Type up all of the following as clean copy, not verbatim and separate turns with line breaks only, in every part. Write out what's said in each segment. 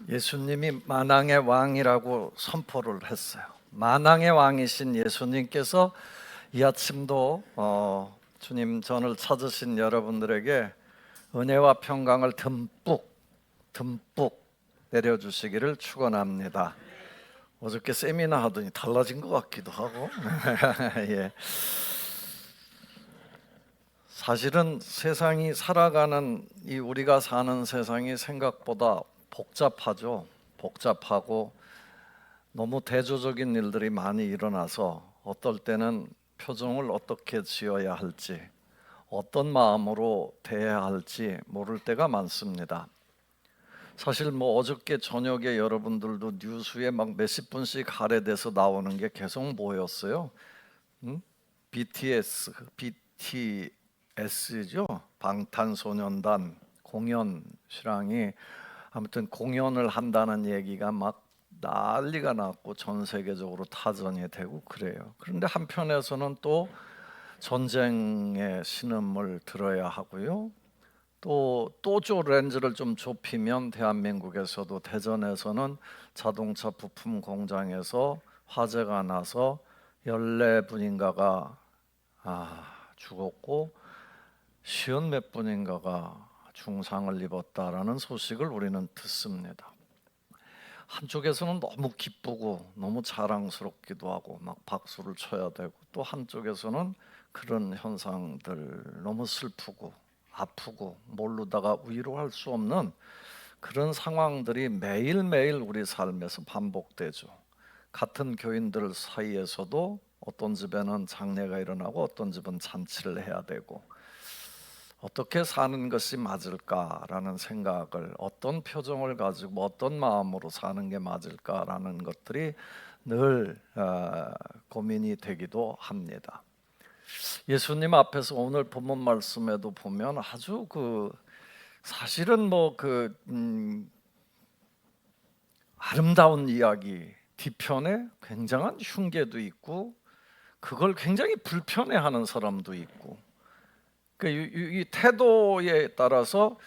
예수님이 만왕의 왕이라고 선포를 했어요. 만왕의 왕이신 예수님께서 이 아침도 주님 전을 찾으신 여러분들에게 은혜와 평강을 듬뿍 내려주시기를 축원합니다. 어저께 세미나 하더니 달라진 것 같기도 하고 예. 사실은 세상이 살아가는 우리가 사는 세상이 생각보다 복잡하고 너무 대조적인 일들이 많이 일어나서 어떨 때는 표정을 어떻게 지어야 할지, 어떤 마음으로 대해야 할지 모를 때가 많습니다. 사실 어저께 저녁에 여러분들도 뉴스에 막 몇십 분씩 할애돼서 나오는 게 계속 보였어요. BTS죠. 방탄소년단 공연 실황이 아무튼 공연을 한다는 얘기가 막 난리가 났고 전 세계적으로 타전이 되고 그래요. 그런데 한편에서는 또 전쟁의 신음을 들어야 하고요. 또 렌즈를 좀 좁히면 대한민국에서도 대전에서는 자동차 부품 공장에서 화재가 나서 14분인가가 죽었고 50몇 분인가가 중상을 입었다라는 소식을 우리는 듣습니다. 한쪽에서는 너무 기쁘고 너무 자랑스럽기도 하고 막 박수를 쳐야 되고, 또 한쪽에서는 그런 현상들 너무 슬프고 아프고 모르다가 위로할 수 없는 그런 상황들이 매일매일 우리 삶에서 반복되죠. 같은 교인들 사이에서도 어떤 집에는 장례가 일어나고 어떤 집은 잔치를 해야 되고, 어떻게 사는 것이 맞을까라는 생각을, 어떤 표정을 가지고 어떤 마음으로 사는 게 맞을까라는 것들이 늘 고민이 되기도 합니다. 예수님 앞에서 오늘 본문 말씀에도 보면 아주 사실은 아름다운 이야기 뒤편에 굉장한 흉계도 있고 그걸 굉장히 불편해하는 사람도 있고, 이 태도에 따라서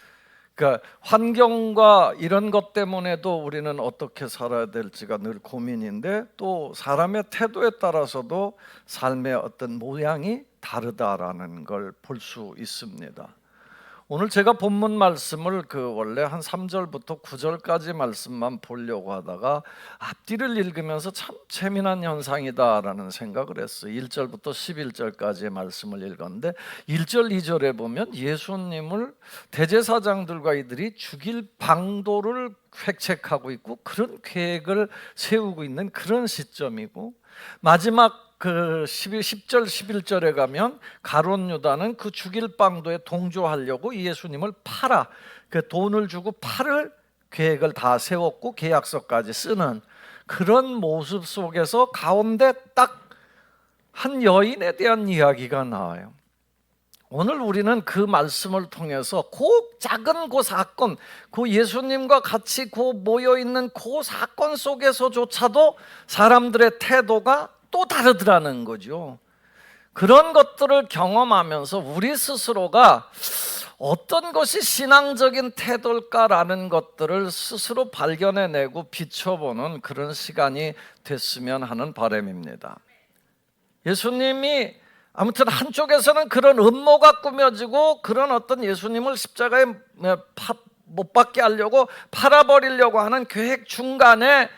환경과 이런 것 때문에도 우리는 어떻게 살아야 될지가 늘 고민인데, 또 사람의 태도에 따라서도 삶의 어떤 모양이 다르다라는 걸 볼 수 있습니다. 오늘 제가 본문 말씀을 원래 한 3절부터 9절까지 말씀만 보려고 하다가 앞뒤를 읽으면서 참 재미난 현상이다라는 생각을 했어요. 1절부터 11절까지의 말씀을 읽었는데 1절, 2절에 보면 예수님을 대제사장들과 이들이 죽일 방도를 획책하고 있고 그런 계획을 세우고 있는 그런 시점이고, 마지막 10절 11절에 가면 가룟 유다는 그 죽일 방도에 동조하려고 예수님을 돈을 주고 팔을 계획을 다 세웠고 계약서까지 쓰는 그런 모습 속에서 가운데 딱 한 여인에 대한 이야기가 나와요. 오늘 우리는 그 말씀을 통해서 작은 사건, 예수님과 같이 모여있는 사건 속에서조차도 사람들의 태도가 또 다르더라는 거죠. 그런 것들을 경험하면서 우리 스스로가 어떤 것이 신앙적인 태도일까라는 것들을 스스로 발견해내고 비춰보는 그런 시간이 됐으면 하는 바람입니다. 예수님이 아무튼 한쪽에서는 그런 음모가 꾸며지고 그런 어떤 예수님을 십자가에 못 박게 하려고 팔아버리려고 하는 계획 중간에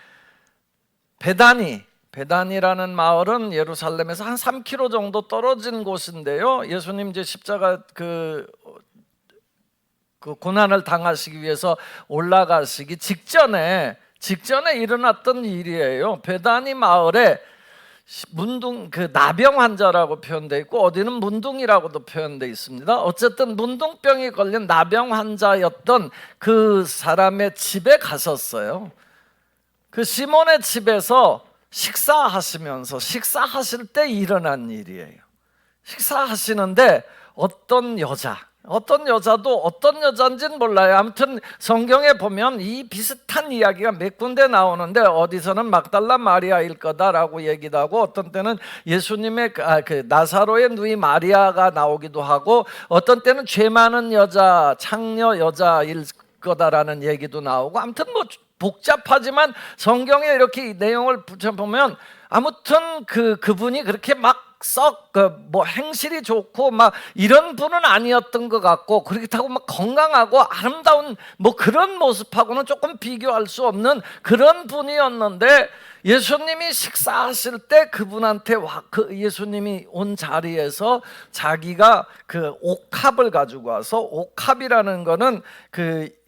베다니라는 마을은 예루살렘에서 한 3km 정도 떨어진 곳인데요. 예수님 이제 십자가 고난을 당하시기 위해서 올라가시기 직전에 일어났던 일이에요. 베다니 마을에 나병 환자라고 표현되어 있고 어디는 문둥이라고도 표현되어 있습니다. 어쨌든 문둥병이 걸린 나병 환자였던 그 사람의 집에 갔었어요. 그 시몬의 집에서 식사하실 때 일어난 일이에요. 식사하시는데 어떤 여자도 어떤 여자인지는 몰라요. 아무튼 성경에 보면 이 비슷한 이야기가 몇 군데 나오는데 어디서는 막달라 마리아일 거다라고 얘기도 하고, 어떤 때는 예수님의 나사로의 누이 마리아가 나오기도 하고, 어떤 때는 죄 많은 여자, 창녀 여자일 거다라는 얘기도 나오고, 아무튼 뭐 복잡하지만 성경에 이렇게 내용을 붙여보면 아무튼 그분이 그렇게 막 썩 뭐 행실이 좋고 막 이런 분은 아니었던 것 같고, 그렇다고 막 건강하고 아름다운 뭐 그런 모습하고는 조금 비교할 수 없는 그런 분이었는데, 예수님이 식사하실 때 그분한테 예수님이 온 자리에서 자기가 그 옥합을 가지고 와서, 옥합이라는 거는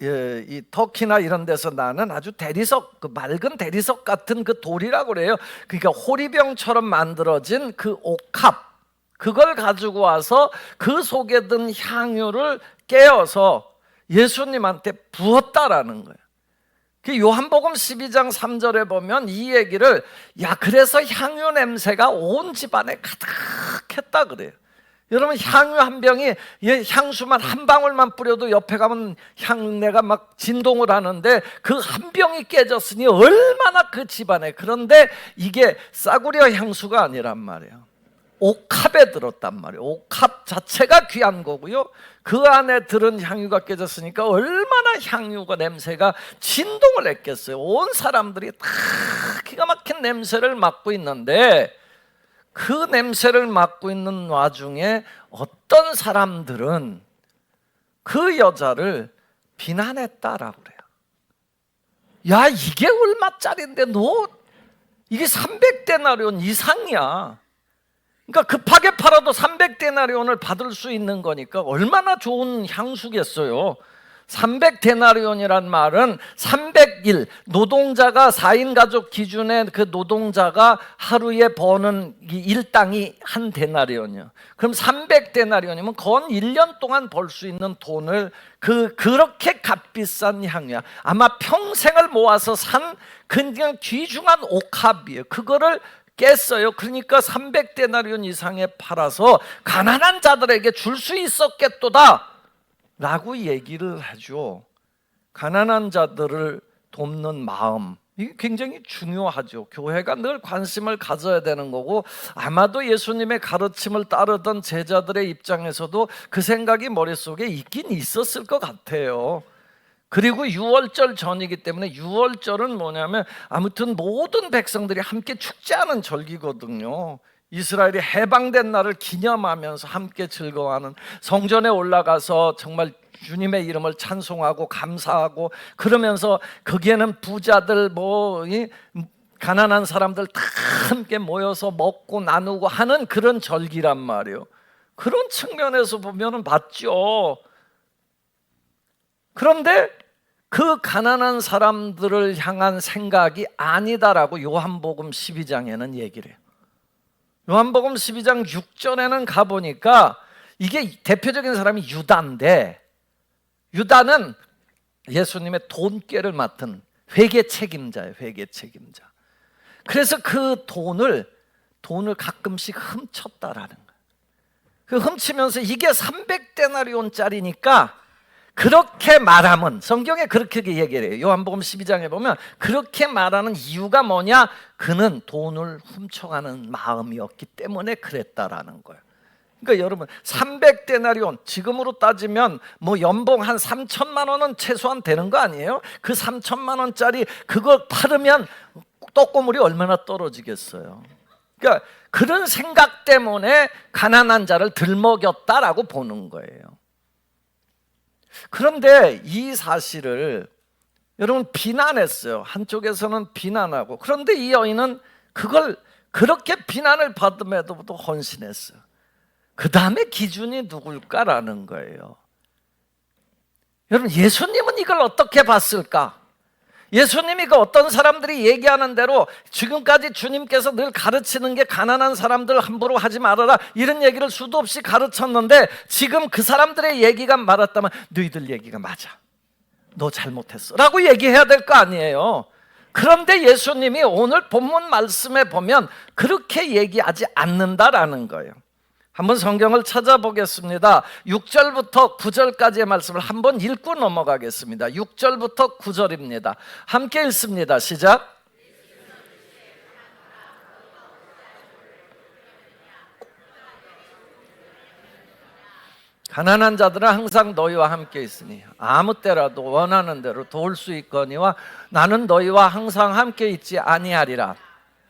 이 터키나 이런 데서 나는 아주 대리석, 그 맑은 대리석 같은 그 돌이라고 그래요. 그러니까 호리병처럼 만들어진 그 옥합, 그걸 가지고 와서 그 속에 든 향유를 깨어서 예수님한테 부었다라는 거예요. 그 요한복음 12장 3절에 보면 이 얘기를, 그래서 향유 냄새가 온 집안에 가득했다 그래요. 여러분, 향유 한 병이, 향수만 한 방울만 뿌려도 옆에 가면 향내가 막 진동을 하는데 그 한 병이 깨졌으니 얼마나 그 집안에. 그런데 이게 싸구려 향수가 아니란 말이에요. 옥합에 들었단 말이에요. 옥합 자체가 귀한 거고요. 그 안에 들은 향유가 깨졌으니까 얼마나 향유가 냄새가 진동을 했겠어요. 온 사람들이 다 기가 막힌 냄새를 맡고 있는데, 그 냄새를 맡고 있는 와중에 어떤 사람들은 그 여자를 비난했다라고 그래요. 야, 이게 얼마짜리인데 너 이게 300데나리온 이상이야. 그러니까 급하게 팔아도 300데나리온을 받을 수 있는 거니까 얼마나 좋은 향수겠어요. 300데나리온이란 말은 300일, 노동자가 4인 가족 기준의 그 노동자가 하루에 버는 일당이 한 데나리온이요. 그럼 300데나리온이면 건 1년 동안 벌 수 있는 돈을, 그렇게 값비싼 향유야. 아마 평생을 모아서 산 그냥 귀중한 옥합이에요. 그거를 깼어요. 그러니까 300데나리온 이상에 팔아서 가난한 자들에게 줄 수 있었겠도다 라고 얘기를 하죠. 가난한 자들을 돕는 마음, 이게 굉장히 중요하죠. 교회가 늘 관심을 가져야 되는 거고, 아마도 예수님의 가르침을 따르던 제자들의 입장에서도 그 생각이 머릿속에 있긴 있었을 것 같아요. 그리고 유월절 전이기 때문에, 유월절은 뭐냐면 아무튼 모든 백성들이 함께 축제하는 절기거든요. 이스라엘이 해방된 날을 기념하면서 함께 즐거워하는, 성전에 올라가서 정말 주님의 이름을 찬송하고 감사하고, 그러면서 거기에는 부자들 가난한 사람들 다 함께 모여서 먹고 나누고 하는 그런 절기란 말이에요. 그런 측면에서 보면은 맞죠. 그런데 그 가난한 사람들을 향한 생각이 아니다라고 요한복음 12장에는 얘기를 해요. 요한복음 12장 6절에는 가보니까 이게 대표적인 사람이 유다인데, 유다는 예수님의 돈꾀를 맡은 회계 책임자예요. 회계 책임자. 그래서 그 돈을 가끔씩 훔쳤다라는 거예요. 그 훔치면서 이게 300데나리온짜리니까 그렇게 말하면, 성경에 그렇게 얘기를 해요. 요한복음 12장에 보면 그렇게 말하는 이유가 뭐냐? 그는 돈을 훔쳐가는 마음이었기 때문에 그랬다라는 거예요. 그러니까 여러분, 300데나리온, 지금으로 따지면 뭐 연봉 한 3천만 원은 최소한 되는 거 아니에요? 그 3천만 원짜리 그거 팔으면 떡고물이 얼마나 떨어지겠어요. 그러니까 그런 생각 때문에 가난한 자를 들먹였다라고 보는 거예요. 그런데 이 사실을 여러분 비난했어요. 한쪽에서는 비난하고, 그런데 이 여인은 그걸 그렇게 비난을 받음에도 헌신했어요. 그 다음에 기준이 누굴까라는 거예요. 여러분, 예수님은 이걸 어떻게 봤을까? 예수님이 그 어떤 사람들이 얘기하는 대로 지금까지 주님께서 늘 가르치는 게 가난한 사람들 함부로 하지 말아라, 이런 얘기를 수도 없이 가르쳤는데, 지금 그 사람들의 얘기가 맞았다면 너희들 얘기가 맞아, 너 잘못했어 라고 얘기해야 될 거 아니에요. 그런데 예수님이 오늘 본문 말씀에 보면 그렇게 얘기하지 않는다라는 거예요. 한번 성경을 찾아보겠습니다. 6절부터 9절까지의 말씀을 한번 읽고 넘어가겠습니다. 6절부터 9절입니다. 함께 읽습니다. 시작. 가난한 자들은 항상 너희와 함께 있으니 아무 때라도 원하는 대로 도울 수 있거니와 나는 너희와 항상 함께 있지 아니하리라.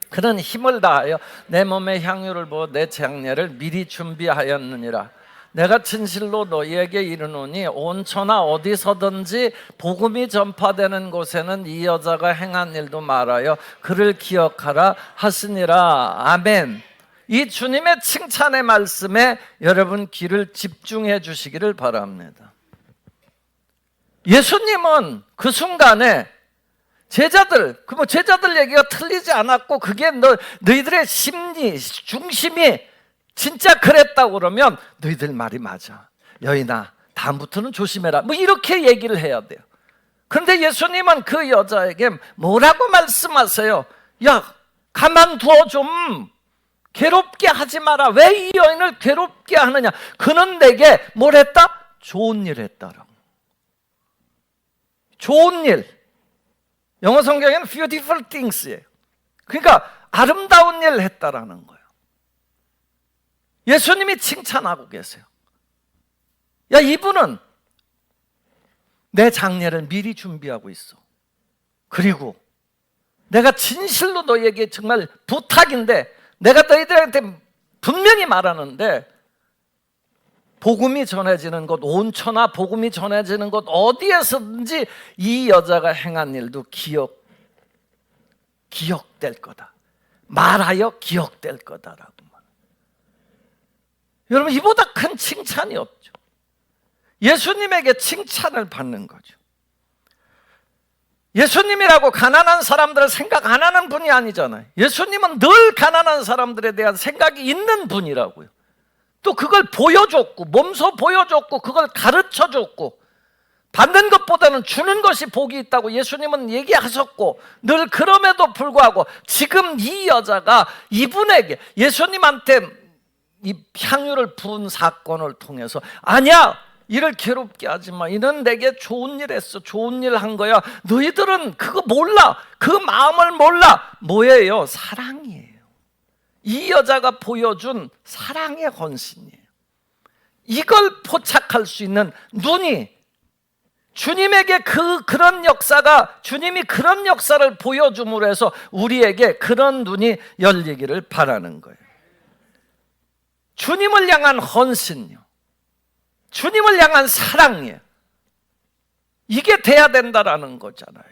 그는 힘을 다하여 내 몸의 향유를 부어 내 장례를 미리 준비하였느니라. 내가 진실로 너희에게 이르노니 온 천하 어디서든지 복음이 전파되는 곳에는 이 여자가 행한 일도 말하여 그를 기억하라 하시니라. 아멘. 이 주님의 칭찬의 말씀에 여러분 귀를 집중해 주시기를 바랍니다. 예수님은 그 순간에 제자들 얘기가 틀리지 않았고 그게 너희들의 심리 중심이 진짜 그랬다고 그러면 너희들 말이 맞아. 여인아, 다음부터는 조심해라. 뭐 이렇게 얘기를 해야 돼요. 그런데 예수님은 그 여자에게 뭐라고 말씀하세요? 야, 가만두어 좀. 괴롭게 하지 마라. 왜 이 여인을 괴롭게 하느냐? 그는 내게 뭘 했다? 좋은 일 했다라고. 좋은 일. 영어 성경에는 beautiful things예요. 그러니까 아름다운 일을 했다라는 거예요. 예수님이 칭찬하고 계세요. 야, 이분은 내 장례를 미리 준비하고 있어. 그리고 내가 진실로 너희에게 정말 부탁인데 내가 너희들한테 분명히 말하는데 복음이 전해지는 곳, 온 천하 복음이 전해지는 곳 어디에서든지 이 여자가 행한 일도 기억될 거다. 말하여 기억될 거다라고. 여러분, 이보다 큰 칭찬이 없죠. 예수님에게 칭찬을 받는 거죠. 예수님이라고 가난한 사람들을 생각 안 하는 분이 아니잖아요. 예수님은 늘 가난한 사람들에 대한 생각이 있는 분이라고요. 또 그걸 보여줬고 몸소 보여줬고 그걸 가르쳐줬고 받는 것보다는 주는 것이 복이 있다고 예수님은 얘기하셨고 늘 그럼에도 불구하고 지금 이 여자가 이분에게 예수님한테 이 향유를 부은 사건을 통해서 아니야, 이를 괴롭게 하지 마. 이는 내게 좋은 일 했어. 좋은 일 한 거야. 너희들은 그거 몰라. 그 마음을 몰라. 뭐예요? 사랑이에요. 이 여자가 보여준 사랑의 헌신이에요. 이걸 포착할 수 있는 눈이 주님에게 그런 역사가 주님이 그런 역사를 보여줌으로 해서 우리에게 그런 눈이 열리기를 바라는 거예요. 주님을 향한 헌신요. 주님을 향한 사랑이에요. 이게 돼야 된다라는 거잖아요.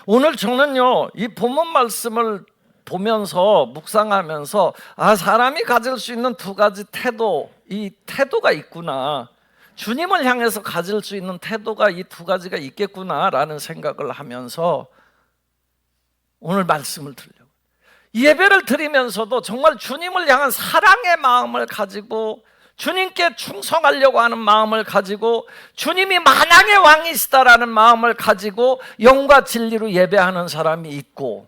오늘 저는요, 이 본문 말씀을 보면서 묵상하면서 사람이 가질 수 있는 두 가지 태도, 이 태도가 있구나. 주님을 향해서 가질 수 있는 태도가 이 두 가지가 있겠구나라는 생각을 하면서 오늘 말씀을 드리려고. 예배를 드리면서도 정말 주님을 향한 사랑의 마음을 가지고 주님께 충성하려고 하는 마음을 가지고 주님이 만왕의 왕이시다라는 마음을 가지고 영과 진리로 예배하는 사람이 있고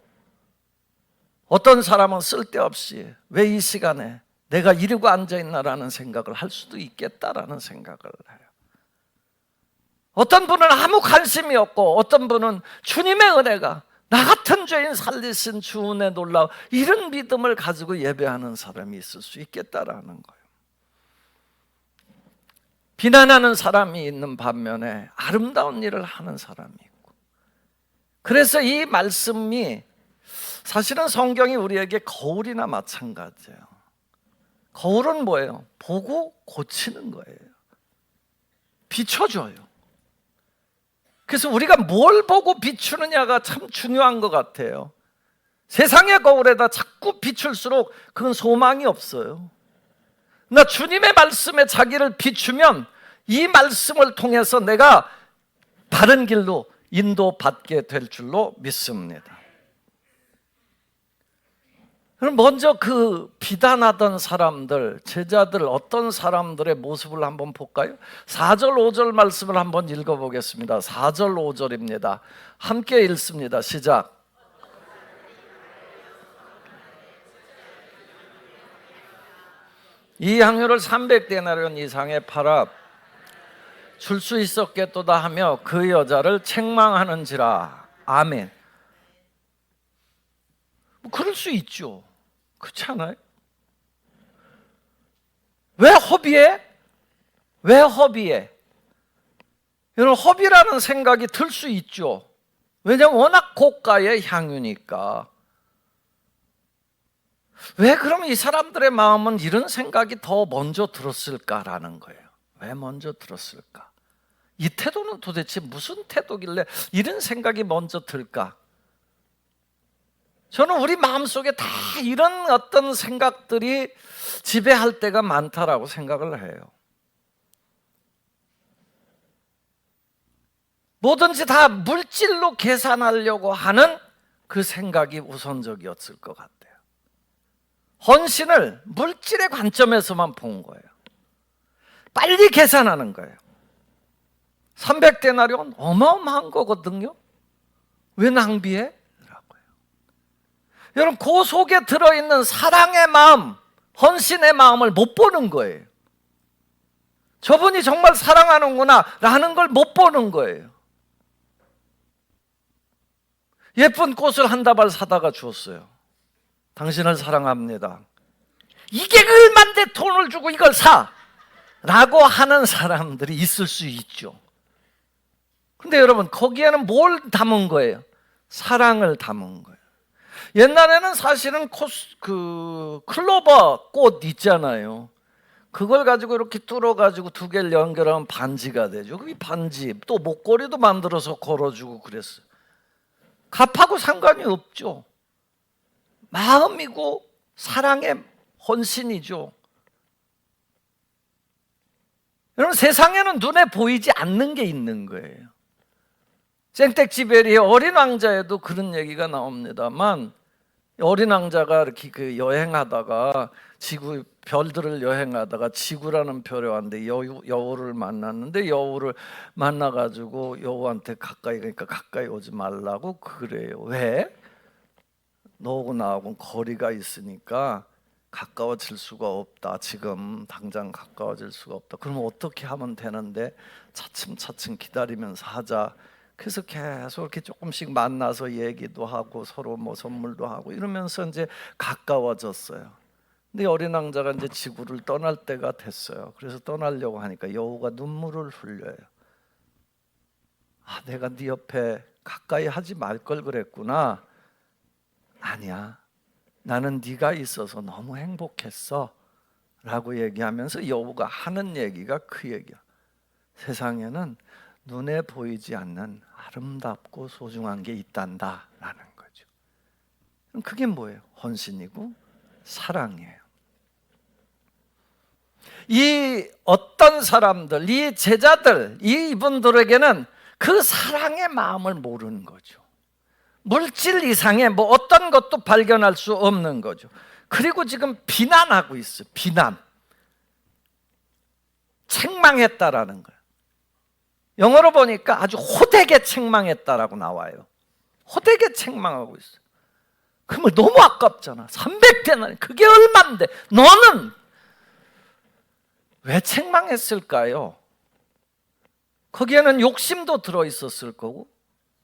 어떤 사람은 쓸데없이 왜 이 시간에 내가 이러고 앉아있나라는 생각을 할 수도 있겠다라는 생각을 해요. 어떤 분은 아무 관심이 없고 어떤 분은 주님의 은혜가 나 같은 죄인 살리신 주 은혜 놀라워 이런 믿음을 가지고 예배하는 사람이 있을 수 있겠다라는 거예요. 비난하는 사람이 있는 반면에 아름다운 일을 하는 사람이 있고, 그래서 이 말씀이 사실은 성경이 우리에게 거울이나 마찬가지예요. 거울은 뭐예요? 보고 고치는 거예요. 비춰줘요. 그래서 우리가 뭘 보고 비추느냐가 참 중요한 것 같아요. 세상의 거울에다 자꾸 비출수록 그건 소망이 없어요. 나 주님의 말씀에 자기를 비추면 이 말씀을 통해서 내가 바른 길로 인도받게 될 줄로 믿습니다. 그럼 먼저 그 비난하던 사람들, 제자들 어떤 사람들의 모습을 한번 볼까요? 4절 5절 말씀을 한번 읽어보겠습니다. 4절 5절입니다. 함께 읽습니다. 시작. 이 향유를 300데나리온 이상에 팔아 줄 수 있었겠도다 하며 그 여자를 책망하는지라. 아멘. 뭐 그럴 수 있죠. 그렇지 않아요? 왜 허비해? 왜 허비해? 여러분, 허비라는 생각이 들 수 있죠. 왜냐하면 워낙 고가의 향유니까. 왜 그러면 이 사람들의 마음은 이런 생각이 더 먼저 들었을까라는 거예요. 왜 먼저 들었을까? 이 태도는 도대체 무슨 태도길래 이런 생각이 먼저 들까? 저는 우리 마음속에 다 이런 어떤 생각들이 지배할 때가 많다라고 생각을 해요. 뭐든지 다 물질로 계산하려고 하는 그 생각이 우선적이었을 것 같아요. 헌신을 물질의 관점에서만 본 거예요. 빨리 계산하는 거예요. 300데나리온 어마어마한 거거든요. 왜 낭비해? 라고요. 여러분, 그 속에 들어있는 사랑의 마음, 헌신의 마음을 못 보는 거예요. 저분이 정말 사랑하는구나 라는 걸 못 보는 거예요. 예쁜 꽃을 한 다발 사다가 주었어요. 당신을 사랑합니다. 이게 얼만데 돈을 주고 이걸 사! 라고 하는 사람들이 있을 수 있죠. 근데 여러분, 거기에는 뭘 담은 거예요? 사랑을 담은 거예요. 옛날에는 사실은 클로버 꽃 있잖아요. 그걸 가지고 이렇게 뚫어가지고 두 개를 연결하면 반지가 되죠. 그게 반지, 또 목걸이도 만들어서 걸어주고 그랬어요. 값하고 상관이 없죠. 마음이고 사랑의 헌신이죠. 여러분, 세상에는 눈에 보이지 않는 게 있는 거예요. 생텍쥐베리의 어린 왕자에도 그런 얘기가 나옵니다만, 어린 왕자가 이렇게 여행하다가 지구 별들을 여행하다가 지구라는 별에 왔는데 여우를 만났는데, 여우를 만나가지고 여우한테 가까이 오지 말라고 그래요. 왜? 너하고 나하고는 거리가 있으니까 가까워질 수가 없다. 지금 당장 가까워질 수가 없다. 그러면 어떻게 하면 되는데? 차츰차츰 기다리면서 하자. 그래서 계속 이렇게 조금씩 만나서 얘기도 하고 서로 뭐 선물도 하고 이러면서 이제 가까워졌어요. 근데 어린 왕자가 이제 지구를 떠날 때가 됐어요. 그래서 떠나려고 하니까 여우가 눈물을 흘려요. 아, 내가 네 옆에 가까이 하지 말 걸 그랬구나. 아니야, 나는 네가 있어서 너무 행복했어 라고 얘기하면서 여우가 하는 얘기가 그 얘기야. 세상에는 눈에 보이지 않는 아름답고 소중한 게 있단다 라는 거죠. 그럼 그게 뭐예요? 헌신이고 사랑이에요. 이 어떤 사람들, 이 제자들, 이분들에게는 그 사랑의 마음을 모르는 거죠. 물질 이상의 뭐 어떤 것도 발견할 수 없는 거죠. 그리고 지금 비난하고 있어요. 비난. 책망했다라는 거예요. 영어로 보니까 아주 호되게 책망했다라고 나와요. 호되게 책망하고 있어요. 그러면 너무 아깝잖아. 300데나리, 그게 얼만데 너는 왜 책망했을까요? 거기에는 욕심도 들어있었을 거고,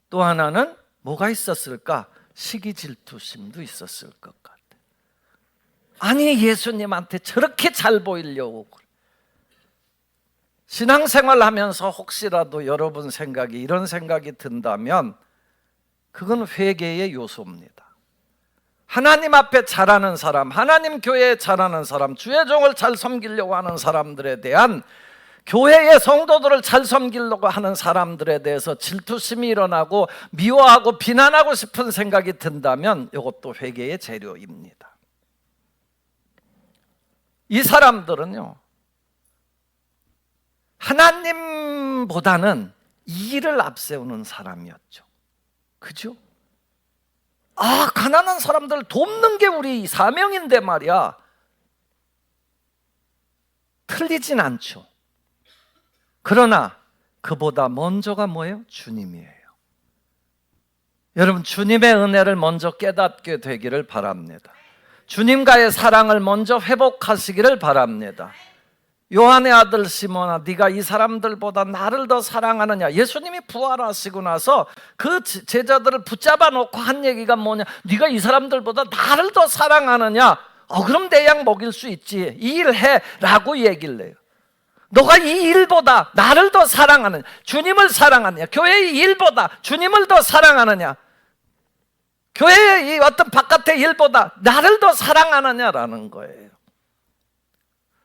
또 하나는 뭐가 있었을까? 시기 질투심도 있었을 것 같아. 아니, 예수님한테 저렇게 잘 보이려고. 신앙생활 하면서 혹시라도 여러분 생각이 이런 생각이 든다면 그건 회개의 요소입니다. 하나님 앞에 잘하는 사람, 하나님 교회에 잘하는 사람, 주의 종을 잘 섬기려고 하는 사람들에 대한, 교회의 성도들을 잘 섬기려고 하는 사람들에 대해서 질투심이 일어나고 미워하고 비난하고 싶은 생각이 든다면 이것도 회개의 재료입니다. 이 사람들은요, 하나님보다는 일을 앞세우는 사람이었죠. 그죠? 아, 가난한 사람들 돕는 게 우리 사명인데 말이야. 틀리진 않죠. 그러나 그보다 먼저가 뭐예요? 주님이에요. 여러분, 주님의 은혜를 먼저 깨닫게 되기를 바랍니다. 주님과의 사랑을 먼저 회복하시기를 바랍니다. 요한의 아들 시몬아, 네가 이 사람들보다 나를 더 사랑하느냐? 예수님이 부활하시고 나서 그 제자들을 붙잡아 놓고 한 얘기가 뭐냐? 네가 이 사람들보다 나를 더 사랑하느냐? 그럼 내 양 먹일 수 있지, 이 일 해라고 얘기를 해요. 너가 이 일보다 나를 더 사랑하느냐, 주님을 사랑하느냐, 교회의 일보다 주님을 더 사랑하느냐, 교회의 이 어떤 바깥의 일보다 나를 더 사랑하느냐라는 거예요.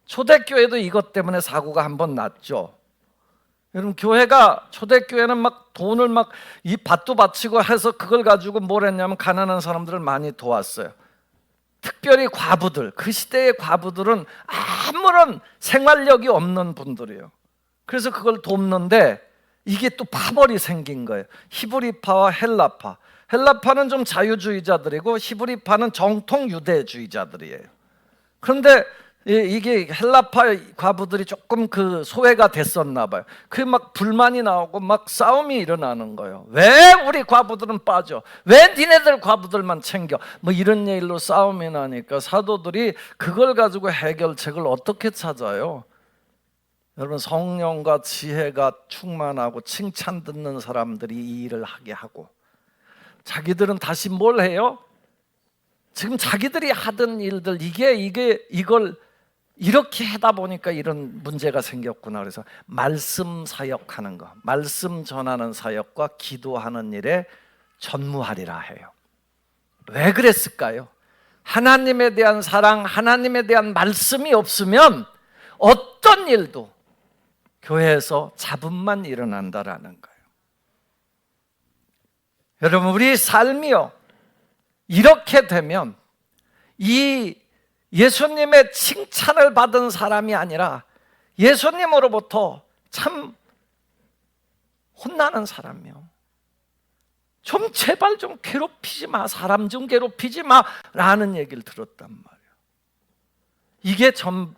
초대교회도 이것 때문에 사고가 한 번 났죠. 여러분, 교회가, 초대교회는 막 돈을 막 이 밭도 바치고 해서 그걸 가지고 뭘 했냐면 가난한 사람들을 많이 도왔어요. 특별히 과부들, 그 시대의 과부들은 아무런 생활력이 없는 분들이에요. 그래서 그걸 돕는데 이게 또 파벌이 생긴 거예요. 히브리파와 헬라파. 헬라파는 좀 자유주의자들이고 히브리파는 정통 유대주의자들이에요. 그런데 이게 헬라파 과부들이 조금 그 소외가 됐었나 봐요. 그 막 불만이 나오고 막 싸움이 일어나는 거예요. 왜 우리 과부들은 빠져? 왜 니네들 과부들만 챙겨? 뭐 이런 일로 싸움이 나니까 사도들이 그걸 가지고 해결책을 어떻게 찾아요? 여러분, 성령과 지혜가 충만하고 칭찬 듣는 사람들이 이 일을 하게 하고, 자기들은 다시 뭘 해요? 지금 자기들이 하던 일들, 이걸 이렇게 하다 보니까 이런 문제가 생겼구나. 그래서 말씀 사역하는 거, 말씀 전하는 사역과 기도하는 일에 전무하리라 해요. 왜 그랬을까요? 하나님에 대한 사랑, 하나님에 대한 말씀이 없으면 어떤 일도 교회에서 잡음만 일어난다라는 거예요. 여러분, 우리 삶이요, 이렇게 되면 이 예수님의 칭찬을 받은 사람이 아니라 예수님으로부터 참 혼나는 사람이요, 좀 제발 좀 괴롭히지 마, 사람 좀 괴롭히지 마 라는 얘기를 들었단 말이에요. 이게 전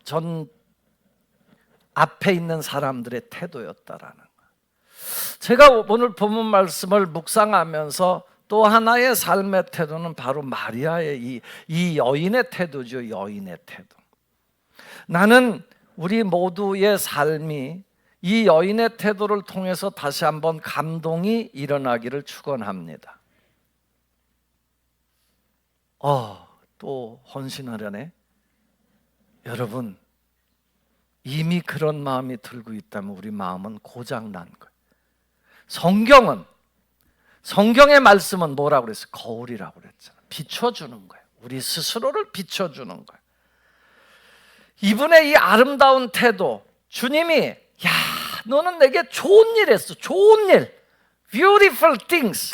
앞에 있는 사람들의 태도였다라는 거예요. 제가 오늘 본문 말씀을 묵상하면서 또 하나의 삶의 태도는 바로 마리아의 이 여인의 태도죠. 여인의 태도. 나는 우리 모두의 삶이 이 여인의 태도를 통해서 다시 한번 감동이 일어나기를 축원합니다. 또 헌신하려네. 여러분, 이미 그런 마음이 들고 있다면 우리 마음은 고장난 거예요. 성경의 말씀은 뭐라고 그랬어요? 거울이라고 그랬잖아요. 비춰주는 거예요. 우리 스스로를 비춰주는 거예요. 이분의 이 아름다운 태도, 주님이 야, 너는 내게 좋은 일 했어. 좋은 일, beautiful things,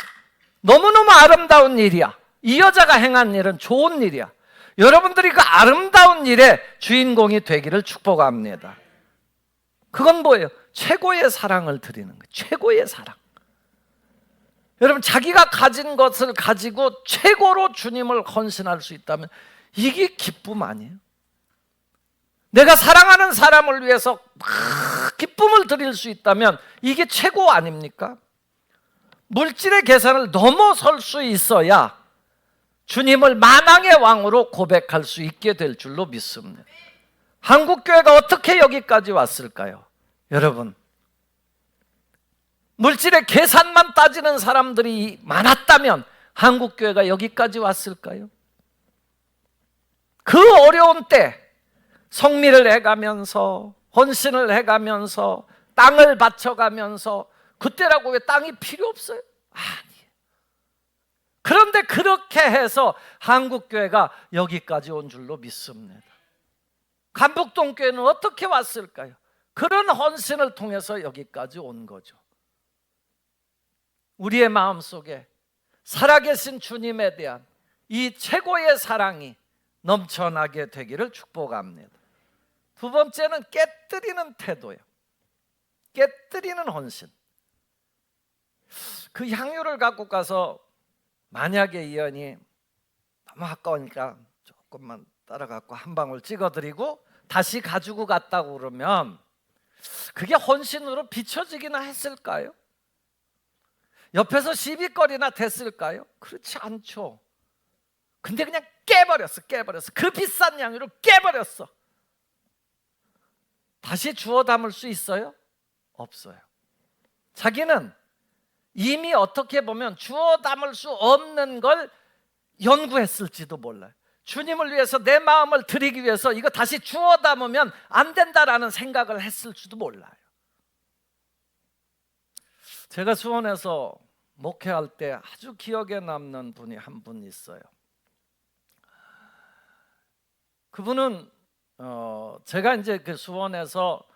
너무너무 아름다운 일이야. 이 여자가 행한 일은 좋은 일이야. 여러분들이 그 아름다운 일의 주인공이 되기를 축복합니다. 그건 뭐예요? 최고의 사랑을 드리는 거예요. 최고의 사랑. 여러분, 자기가 가진 것을 가지고 최고로 주님을 헌신할 수 있다면 이게 기쁨 아니에요? 내가 사랑하는 사람을 위해서 기쁨을 드릴 수 있다면 이게 최고 아닙니까? 물질의 계산을 넘어설 수 있어야 주님을 만왕의 왕으로 고백할 수 있게 될 줄로 믿습니다. 한국교회가 어떻게 여기까지 왔을까요? 여러분, 물질의 계산만 따지는 사람들이 많았다면 한국교회가 여기까지 왔을까요? 그 어려운 때 성미를 해가면서, 헌신을 해가면서, 땅을 바쳐가면서, 그때라고 왜 땅이 필요 없어요? 아니에요. 그런데 그렇게 해서 한국교회가 여기까지 온 줄로 믿습니다. 간북동교회는 어떻게 왔을까요? 그런 헌신을 통해서 여기까지 온 거죠. 우리의 마음속에 살아계신 주님에 대한 이 최고의 사랑이 넘쳐나게 되기를 축복합니다. 두 번째는 깨뜨리는 태도예요. 깨뜨리는 헌신. 그 향유를 갖고 가서 만약에 이 여인이 너무 아까우니까 조금만 따라갖고 한 방울 찍어드리고 다시 가지고 갔다고 그러면 그게 헌신으로 비춰지기나 했을까요? 옆에서 시비거리나 됐을까요? 그렇지 않죠. 근데 그냥 깨버렸어. 그 비싼 향유를 깨버렸어. 다시 주워 담을 수 있어요? 없어요. 자기는 이미 어떻게 보면 주워 담을 수 없는 걸 연구했을지도 몰라요. 주님을 위해서 내 마음을 드리기 위해서 이거 다시 주워 담으면 안 된다라는 생각을 했을지도 몰라요. 제가 수원에서 목회할 때 아주 기억에 남는 분이 한 분 있어요. 그분은 제가 이제 그 수원에서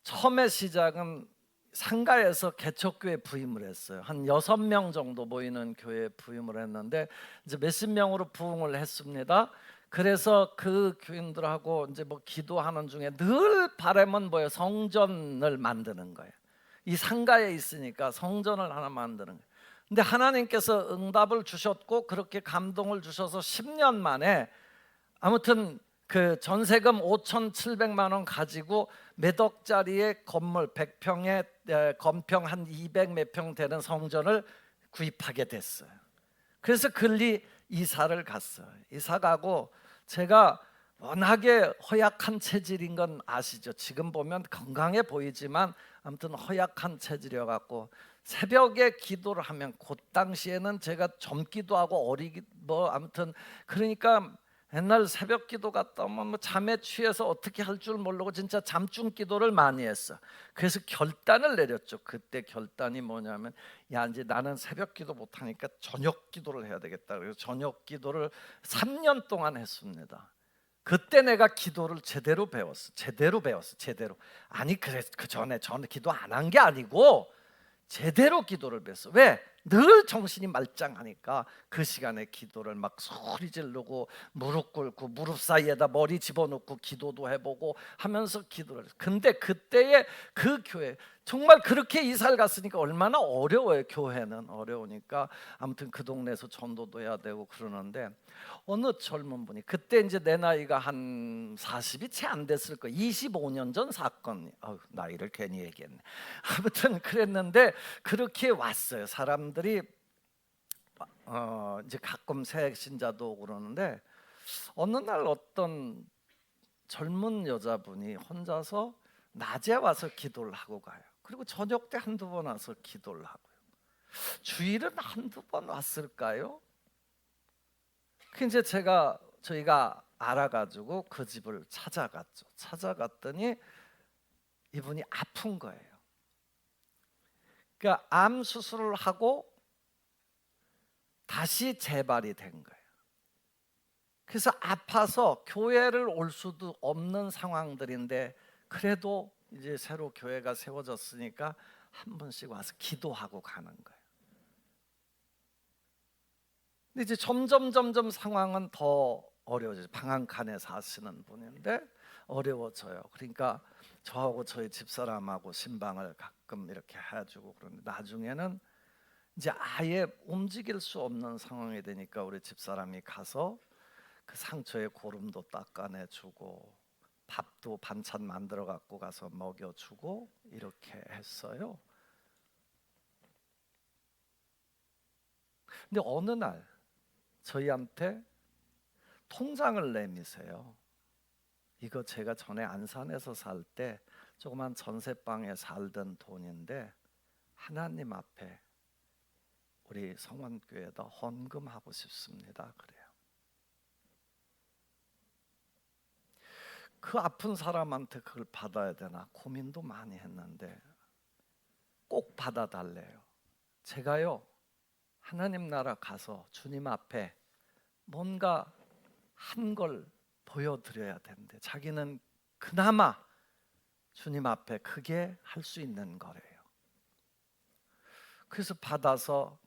처음에 시작은 상가에서 개척교회 부임을 했어요. 한 6명 정도 모이는 교회에 부임을 했는데 이제 몇십 명으로 부흥을 했습니다. 그래서 그 교인들하고 이제 뭐 기도하는 중에 늘 바람은 뭐예요? 성전을 만드는 거예요. 이 상가에 있으니까 성전을 하나 만드는 거예요. 근데 하나님께서 응답을 주셨고 그렇게 감동을 주셔서 10년 만에 아무튼 그 전세금 5,700만 원 가지고 몇 억짜리의 건물 100평에 건평 한 200 몇 평 되는 성전을 구입하게 됐어요. 그래서 글리 이사를 갔어요. 이사 가고 제가 워낙에 허약한 체질인 건 아시죠? 지금 보면 건강해 보이지만 아무튼 허약한 체질이어 갖고 새벽에 기도를 하면 그 당시에는 제가 젊기도 하고 어리기 뭐 아무튼 그러니까 옛날 새벽 기도 갔다 오면 뭐 잠에 취해서 어떻게 할 줄 모르고 진짜 잠중 기도를 많이 했어. 그래서 결단을 내렸죠. 그때 결단이 뭐냐면 야 이제 나는 새벽 기도 못 하니까 저녁 기도를 해야 되겠다. 그래서 저녁 기도를 3년 동안 했습니다. 그때 내가 기도를 제대로 배웠어. 제대로. 아니 그래 그 전에 저는 기도 안 한 게 아니고 제대로 기도를 배웠어. 왜? 늘 정신이 말짱하니까 그 시간에 기도를 막 소리 지르고 무릎 꿇고 무릎 사이에다 머리 집어넣고 기도도 해보고 하면서 기도를 했어. 근데 그때의 그 교회 정말 그렇게 이사를 갔으니까 얼마나 어려워요. 교회는 어려우니까 아무튼 그 동네에서 전도도 해야 되고 그러는데 어느 젊은 분이 그때 이제 내 나이가 한 40이 채 안 됐을 거예요. 25년 전 사건. 나이를 괜히 얘기했네. 아무튼 그랬는데 그렇게 왔어요. 사람들이 이제 가끔 새 신자도 오고 그러는데 어느 날 어떤 젊은 여자분이 혼자서 낮에 와서 기도를 하고 가요. 그리고 저녁 때 한두 번 와서 기도를 하고요. 주일은 한두 번 왔을까요? 그 이제 저희가 알아가지고 그 집을 찾아갔죠. 찾아갔더니 이분이 아픈 거예요. 그러니까 암 수술을 하고 다시 재발이 된 거예요. 그래서 아파서 교회를 올 수도 없는 상황들인데 그래도 이제 새로 교회가 세워졌으니까 한 번씩 와서 기도하고 가는 거예요. 근데 이제 점점 상황은 더 어려워져요. 방한칸에 사시는 분인데 어려워져요. 그러니까 저하고 저희 집사람하고 신방을 가끔 이렇게 해주고 그러는데 나중에는 이제 아예 움직일 수 없는 상황이 되니까 우리 집사람이 가서 그 상처에 고름도 닦아내주고 밥도 반찬 만들어 갖고 가서 먹여주고 이렇게 했어요. 근데 어느 날 저희한테 통장을 내미세요. 이거 제가 전에 안산에서 살 때 조그만 전세방에 살던 돈인데 하나님 앞에 우리 성원교회에다 헌금하고 싶습니다. 그래요. 그 아픈 사람한테 그걸 받아야 되나 고민도 많이 했는데 꼭 받아달래요. 제가요 하나님 나라 가서 주님 앞에 뭔가 한 걸 보여드려야 되는데 자기는 그나마 주님 앞에 그게 할 수 있는 거래요. 그래서 받아서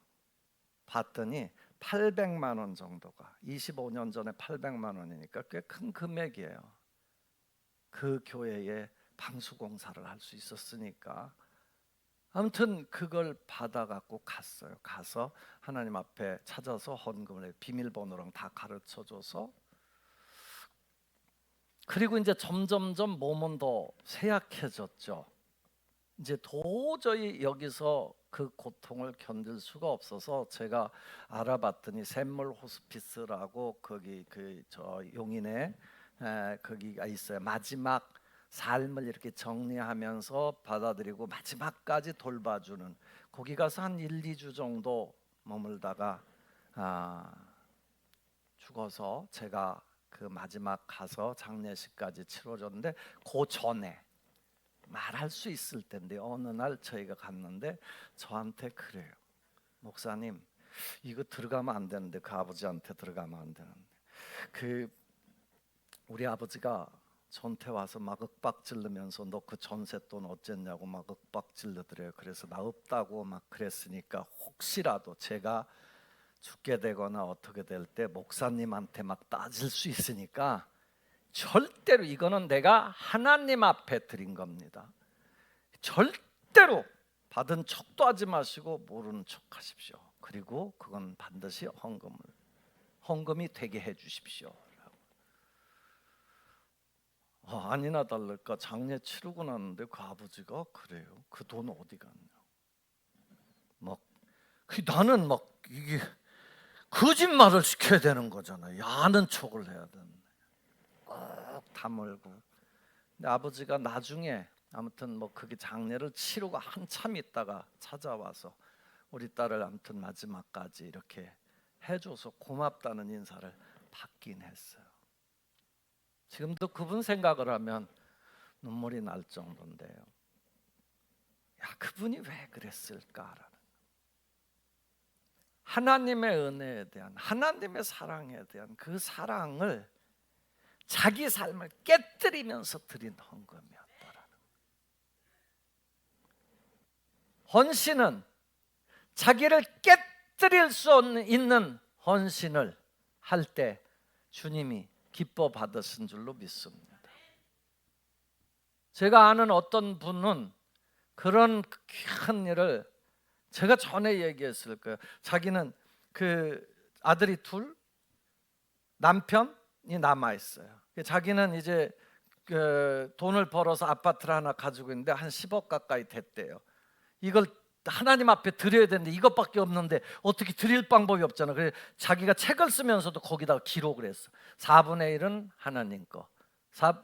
봤더니 800만 원 정도가 25년 전에 800만 원이니까 꽤 큰 금액이에요. 그 교회에 방수공사를 할 수 있었으니까 아무튼 그걸 받아갖고 갔어요. 가서 하나님 앞에 찾아서 헌금을 비밀번호랑 다 가르쳐줘서 그리고 이제 점점점 몸은 더 쇠약해졌죠. 이제 도저히 여기서 그 고통을 견딜 수가 없어서 제가 알아봤더니 샘물 호스피스라고 거기 그 저 용인에 거기가 있어요. 마지막 삶을 이렇게 정리하면서 받아들이고 마지막까지 돌봐주는 거기 가서 한 1, 2주 정도 머물다가 죽어서 제가 그 마지막 가서 장례식까지 치러줬는데 그 전에 말할 수 있을 텐데 어느 날 저희가 갔는데 저한테 그래요. 목사님, 이거 들어가면 안 되는데, 그 아버지한테 들어가면 안 되는데, 그 우리 아버지가 저한테 와서 막 윽박지르면서 너 그 전세돈 어쨌냐고 막 윽박질르더래요. 그래서 나 없다고 막 그랬으니까 혹시라도 제가 죽게 되거나 어떻게 될 때 목사님한테 막 따질 수 있으니까 절대로, 이거는 내가 하나님 앞에 드린 겁니다, 절대로 받은 척도 하지 마시고 모르는 척 하십시오. 그리고 그건 반드시 헌금이 되게 해 주십시오. 아니나 다를까 장례 치르고 났는데 그 아버지가 그래요. 그 돈 어디 갔냐? 막 나는 막 이게 거짓말을 시켜야 되는 거잖아요. 아는 척을 해야 되는데 꼭 다물고. 근데 아버지가 나중에 아무튼 뭐 그게 장례를 치르고 한참 있다가 찾아와서 우리 딸을 아무튼 마지막까지 이렇게 해줘서 고맙다는 인사를 받긴 했어요. 지금도 그분 생각을 하면 눈물이 날 정도인데요. 야, 그분이 왜 그랬을까라는, 하나님의 은혜에 대한, 하나님의 사랑에 대한 그 사랑을 자기 삶을 깨뜨리면서 드린 헌금이었다라는. 헌신은 자기를 깨뜨릴 수 있는 헌신을 할 때 주님이 기뻐 받으신 줄로 믿습니다. 제가 아는 어떤 분은 그런 큰 일을, 제가 전에 얘기했을 거예요. 자기는 그 아들이 둘, 남편이 남아 있어요. 자기는 이제 그 돈을 벌어서 아파트를 하나 가지고 있는데 한 10억 가까이 됐대요. 이걸 하나님 앞에 드려야 되는데 이것밖에 없는데 어떻게 드릴 방법이 없잖아. 그래서 자기가 책을 쓰면서도 거기다가 기록을 했어. 4분의 1은 하나님 거,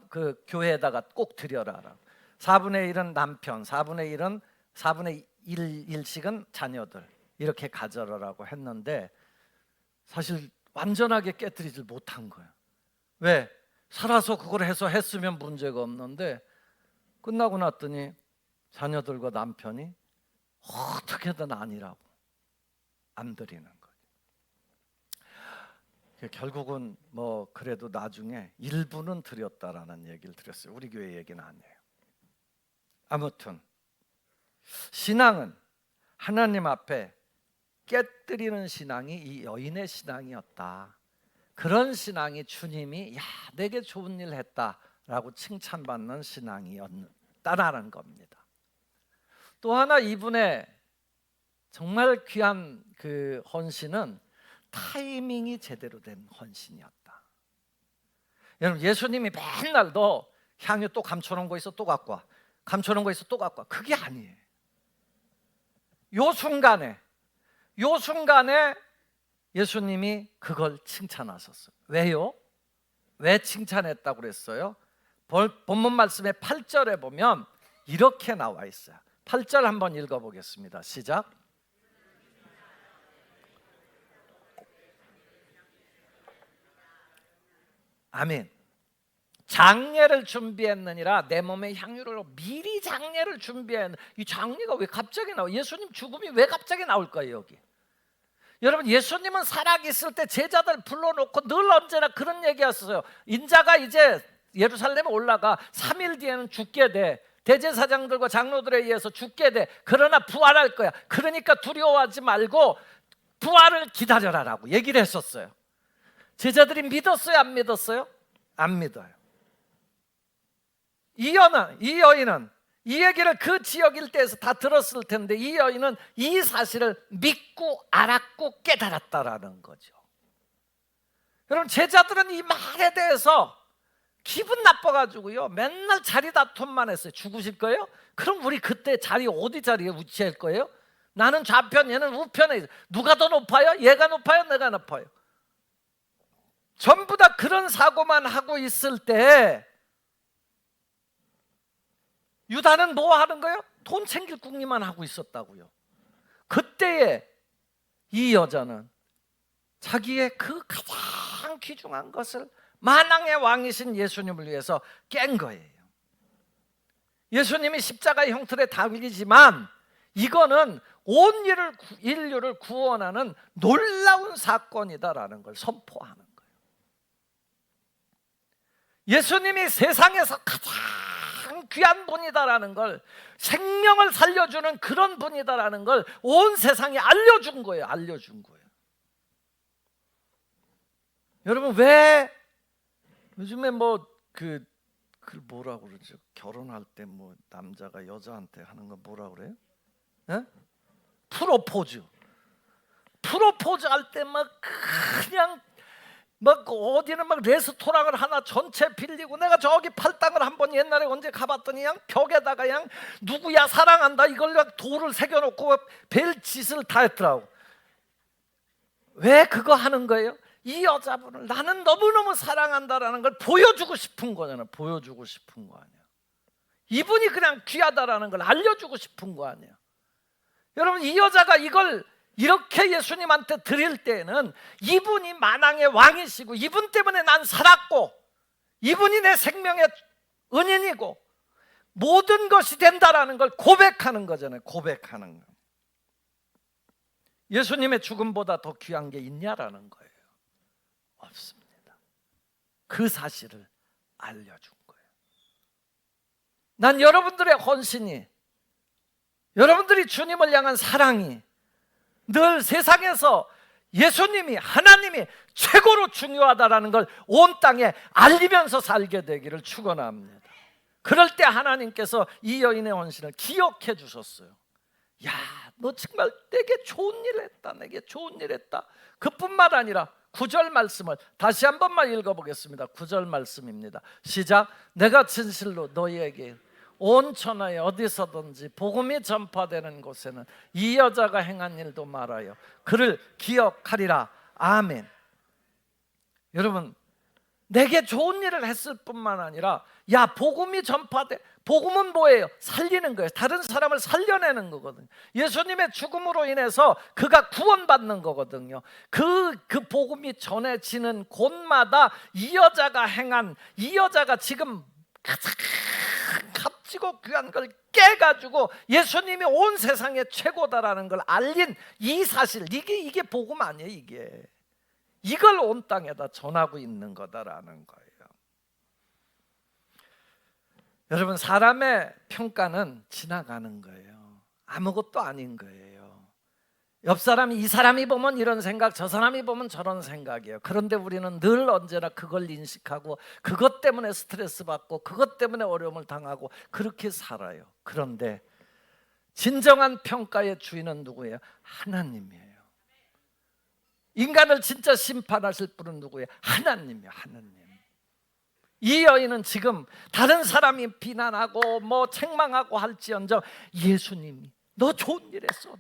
그 교회에다가 꼭 드려라. 4분의 1은 남편, 4분의 1씩은 자녀들, 이렇게 가져라라고 했는데 사실 완전하게 깨뜨리질 못한 거예요. 왜? 살아서 그걸 해서 했으면 문제가 없는데 끝나고 났더니 자녀들과 남편이 어떻게든 아니라고 안 드리는 거예요. 결국은 뭐 그래도 나중에 일부는 드렸다라는 얘기를 들었어요. 우리 교회 얘기는 아니에요. 아무튼 신앙은 하나님 앞에 깨뜨리는 신앙이 이 여인의 신앙이었다. 그런 신앙이 주님이 야, 내게 좋은 일 했다라고 칭찬받는 신앙이었다라는 겁니다. 또 하나 이분의 정말 귀한 그 헌신은 타이밍이 제대로 된 헌신이었다. 여러분, 예수님이 맨날 너 향유 또 감춰놓은 거 있어 또 갖고 와, 감춰놓은 거 있어 또 갖고 와, 그게 아니에요. 요 순간에 예수님이 그걸 칭찬하셨어요. 왜요? 왜 칭찬했다고 그랬어요? 본문 말씀의 8절에 보면 이렇게 나와 있어요. 8절 한번 읽어보겠습니다. 시작. 아멘. 장례를 준비했느니라. 내 몸에 향유를 미리 장례를 준비했는. 이 장례가 왜 갑자기 나와? 예수님 죽음이 왜 갑자기 나올까요? 여기 여러분, 예수님은 살아계실 때 제자들 불러놓고 늘 언제나 그런 얘기했어요. 인자가 이제 예루살렘에 올라가 3일 뒤에는 죽게 돼. 대제사장들과 장로들에 의해서 죽게 돼. 그러나 부활할 거야. 그러니까 두려워하지 말고 부활을 기다려라라고 얘기를 했었어요. 제자들이 믿었어요? 안 믿었어요? 안 믿어요. 이 여인은 이 얘기를 그 지역 일대에서 다 들었을 텐데 이 여인은 이 사실을 믿고 알았고 깨달았다라는 거죠. 여러분, 제자들은 이 말에 대해서 기분 나빠가지고요 맨날 자리 다툼만 했어요. 죽으실 거예요? 그럼 우리 그때 어디 자리에 위치할 거예요? 나는 좌편, 얘는 우편에 있어요. 누가 더 높아요? 얘가 높아요? 내가 높아요? 전부 다 그런 사고만 하고 있을 때 유다는 뭐 하는 거예요? 돈 챙길 궁리만 하고 있었다고요. 그때에 이 여자는 자기의 그 가장 가장 귀중한 것을 만왕의 왕이신 예수님을 위해서 깬 거예요. 예수님이 십자가의 형틀에 달리지만 이거는 온 인류를 구원하는 놀라운 사건이다라는 걸 선포하는 거예요. 예수님이 세상에서 가장 귀한 분이다라는 걸, 생명을 살려주는 그런 분이다라는 걸 온 세상에 알려준 거예요. 알려준 거예요. 여러분, 왜 요즘에 그 뭐라고 그러죠? 결혼할 때 남자가 여자한테 하는 거 뭐라고 그래요? 예? 프로포즈 할 때 그냥 어디는 레스토랑을 하나 전체 빌리고, 내가 저기 팔당을 한번 옛날에 언제 가봤더니 그냥 벽에다가 그냥 누구야 사랑한다 이걸 돌을 새겨놓고 별 짓을 다 했더라고. 왜 그거 하는 거예요? 이 여자분을 나는 너무너무 사랑한다라는 걸 보여주고 싶은 거잖아요. 보여주고 싶은 거 아니야. 이분이 그냥 귀하다라는 걸 알려주고 싶은 거 아니야. 여러분, 이 여자가 이걸 이렇게 예수님한테 드릴 때에는 이분이 만왕의 왕이시고, 이분 때문에 난 살았고, 이분이 내 생명의 은인이고 모든 것이 된다라는 걸 고백하는 거잖아요. 고백하는 거. 예수님의 죽음보다 더 귀한 게 있냐라는 거예요. 없습니다. 그 사실을 알려준 거예요. 난 여러분들의 헌신이, 여러분들이 주님을 향한 사랑이 늘 세상에서 예수님이, 하나님이 최고로 중요하다라는 걸 온 땅에 알리면서 살게 되기를 축원합니다. 그럴 때 하나님께서 이 여인의 헌신을 기억해 주셨어요. 야, 너 정말 내게 좋은 일 했다, 내게 좋은 일 했다. 그뿐만 아니라 9절 말씀을 다시 한 번만 읽어보겠습니다. 9절 말씀입니다. 시작. 내가 진실로 너희에게 온 천하에 어디서든지 복음이 전파되는 곳에는 이 여자가 행한 일도 말하여 그를 기억하리라. 아멘. 여러분, 내게 좋은 일을 했을 뿐만 아니라, 복음이 전파돼. 복음은 뭐예요? 살리는 거예요. 다른 사람을 살려내는 거거든요. 예수님의 죽음으로 인해서 그가 구원받는 거거든요. 그 복음이 전해지는 곳마다 이 여자가 지금 가장 값지고 귀한 걸 깨가지고 예수님이 온 세상에 최고다라는 걸 알린 이 사실, 이게 복음 아니에요. 이걸 온 땅에다 전하고 있는 거다라는 거예요. 여러분, 사람의 평가는 지나가는 거예요. 아무것도 아닌 거예요. 옆 사람이, 이 사람이 보면 이런 생각, 저 사람이 보면 저런 생각이에요. 그런데 우리는 늘 언제나 그걸 인식하고 그것 때문에 스트레스 받고 그것 때문에 어려움을 당하고 그렇게 살아요. 그런데 진정한 평가의 주인은 누구예요? 하나님이에요. 인간을 진짜 심판하실 분은 누구예요? 하나님이에요. 하나님. 이 여인은 지금 다른 사람이 비난하고 책망하고 할지언정 예수님이 너 좋은 일 했어.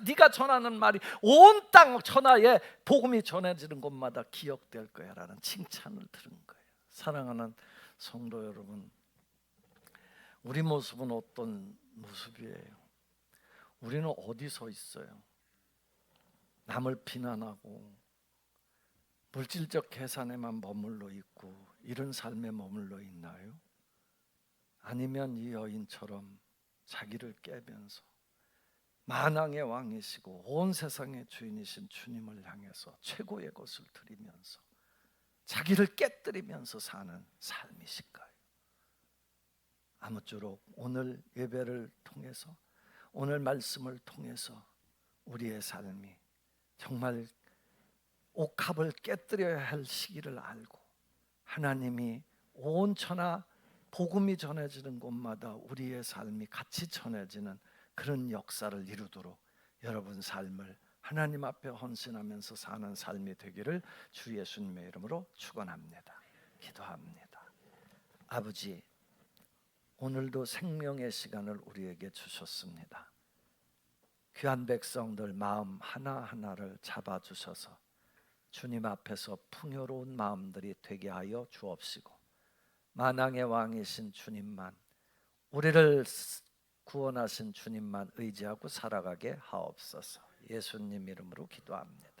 네가 전하는 말이 온 땅 천하에 복음이 전해지는 곳마다 기억될 거야 라는 칭찬을 들은 거예요. 사랑하는 성도 여러분, 우리 모습은 어떤 모습이에요? 우리는 어디 서 있어요? 남을 비난하고 물질적 계산에만 머물러 있고 이런 삶에 머물러 있나요? 아니면 이 여인처럼 자기를 깨면서 만왕의 왕이시고 온 세상의 주인이신 주님을 향해서 최고의 것을 드리면서 자기를 깨뜨리면서 사는 삶이실까요? 아무쪼록 오늘 예배를 통해서, 오늘 말씀을 통해서 우리의 삶이 정말 옥합을 깨뜨려야 할 시기를 알고 하나님이 온 천하 복음이 전해지는 곳마다 우리의 삶이 같이 전해지는 그런 역사를 이루도록 여러분 삶을 하나님 앞에 헌신하면서 사는 삶이 되기를 주 예수님의 이름으로 축원합니다. 기도합니다. 아버지, 오늘도 생명의 시간을 우리에게 주셨습니다. 귀한 백성들 마음 하나하나를 잡아주셔서 주님 앞에서 풍요로운 마음들이 되게 하여 주옵시고, 만왕의 왕이신 주님만, 우리를 구원하신 주님만 의지하고 살아가게 하옵소서. 예수님 이름으로 기도합니다.